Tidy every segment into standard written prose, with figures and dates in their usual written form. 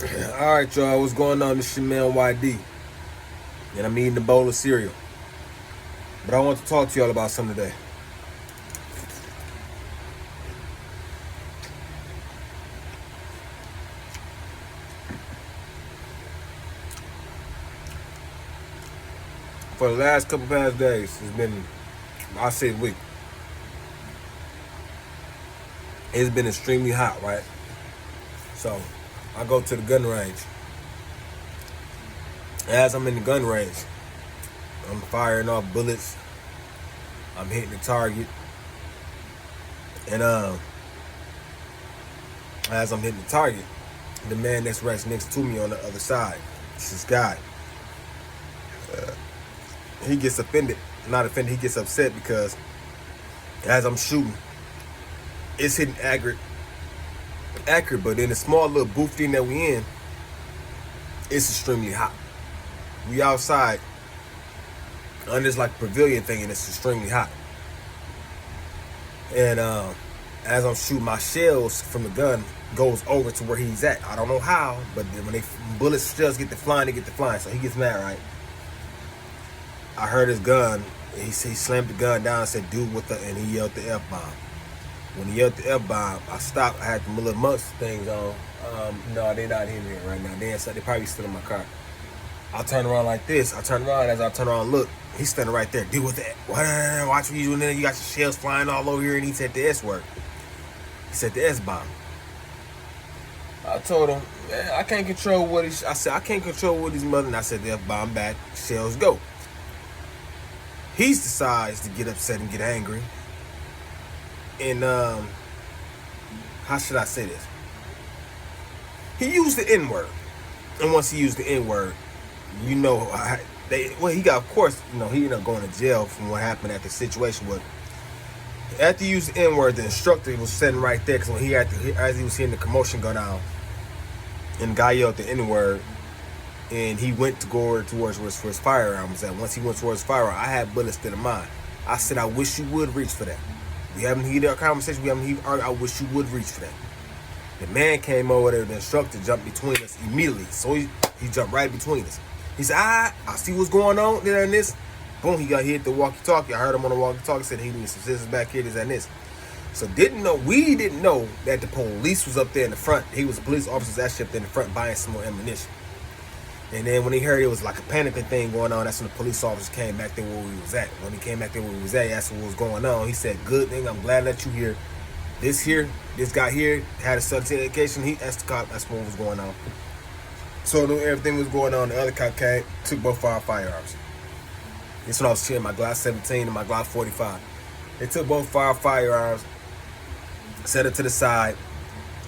Alright, y'all, what's going on? This your man YD. And I'm eating a bowl of cereal. But I want to talk to y'all about something today. For the last couple past days, it's been, I say week, it's been extremely hot, right? So, I go to the gun range. As I'm in the gun range, I'm firing off bullets. I'm hitting the target. And as I'm hitting the target, the man that's right next to me on the other side, it's this guy. He gets offended. Not offended, he gets upset because as I'm shooting, it's hitting accurate, but in the small little booth thing that we in, it's extremely hot. We outside on this like pavilion thing, and it's extremely hot. And as I'm shooting, my shells from the gun goes over to where he's at. I don't know how, but when they bullets shells get to flying, they get to flying. So he gets mad, right? I heard his gun. He slammed the gun down and said, "Dude, what the?" And he yelled the F-bomb. When he yelled the F-bomb, I stopped. I had the little must things on. No, they're not in here right now. They probably still in my car. I turn around like this. I turn around. As I turn around and look, he's standing right there. Deal with that. Watch what you doing there. You got your shells flying all over here. And he said the S word. He said the S-bomb. I told him, man, I can't control what he's. I said, I can't control what he's mother. And I said, the F-bomb back. Shells go. He decides to get upset and get angry. And how should I say this? He used the N-word. And once he used the N-word, he got, of course, he ended up going to jail from what happened at the situation. But after he used the N-word, the instructor was sitting right there, because as he was hearing the commotion go down, and the guy yelled the N-word, and he went to go towards where his firearm was at. Once he went towards his firearm, I had bullets to the mine. I said, I wish you would reach for that. We haven't heated our conversation. We haven't heated. I wish you would reach for that. The man came over there. The instructor jumped between us immediately. So he jumped right between us. He said, I see what's going on there and this. Boom, he got hit the walkie-talkie. I heard him on the walkie-talkie. Said he needs some scissors back here, this and this. So we didn't know that the police was up there in the front. He was police officers actually up there in the front buying some more ammunition. And then when he heard it was like a panicking thing going on, that's when the police officers came back there where we was at. When he came back there where we was at, he asked what was going on. He said, good thing, I'm glad that you here. This guy here had a certification. He asked the cop, that's what was going on. So everything was going on. The other cop came, took both our firearms. This when I was shooting my Glock 17 and my Glock 45. They took both our firearms, set it to the side,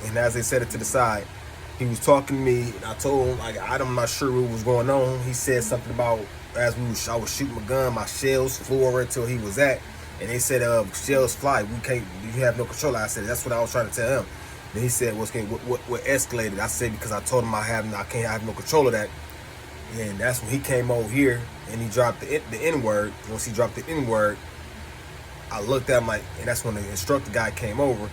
and as they set it to the side, he was talking to me, and I told him, I'm not sure what was going on. He said something about, I was shooting my gun, my shells flew over until he was at, and they said, shells fly, you have no control. I said, that's what I was trying to tell him. Then he said, what escalated? I said, because I told him I have no control of that. And that's when he came over here, and he dropped the N-word. Once he dropped the N-word, I looked at him and that's when the instructor guy came over.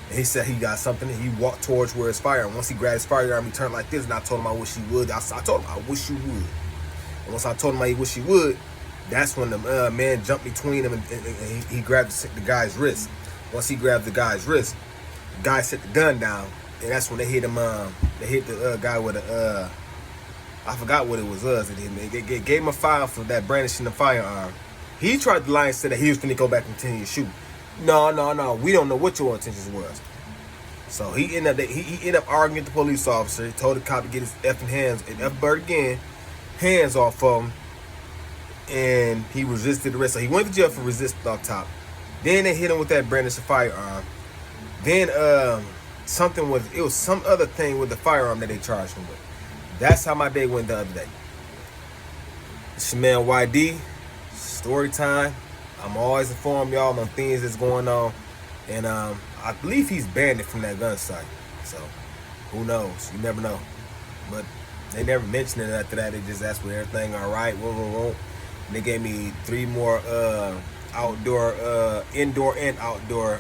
And he said he got something, and he walked towards where his firearm. Once he grabbed his firearm, he turned like this, and I told him I wish he would. I told him I wish you would. And once I told him I wish he would, that's when the man jumped between him, and he grabbed the guy's wrist. Once he grabbed the guy's wrist, the guy set the gun down, and that's when they hit him. They hit the guy with I forgot what it was. They gave him a file for that brandishing the firearm. He tried to lie and said that he was going to go back and continue to shoot. No. We don't know what your intentions was. So he ended up arguing with the police officer. He told the cop to get his hands off of him, and he resisted arrest. So he went to jail for resisting off top. Then they hit him with that brandishing firearm. Then it was some other thing with the firearm that they charged him with. That's how my day went the other day. It's your man YD. Story time. I'm always informing y'all on things that's going on. And I believe he's banned from that gun site. So, who knows? You never know. But they never mentioned it after that. They just asked me everything all right. And they gave me 3 more indoor and outdoor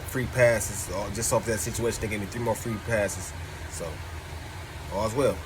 free passes. Just off that situation, they gave me 3 more free passes. So, All's well.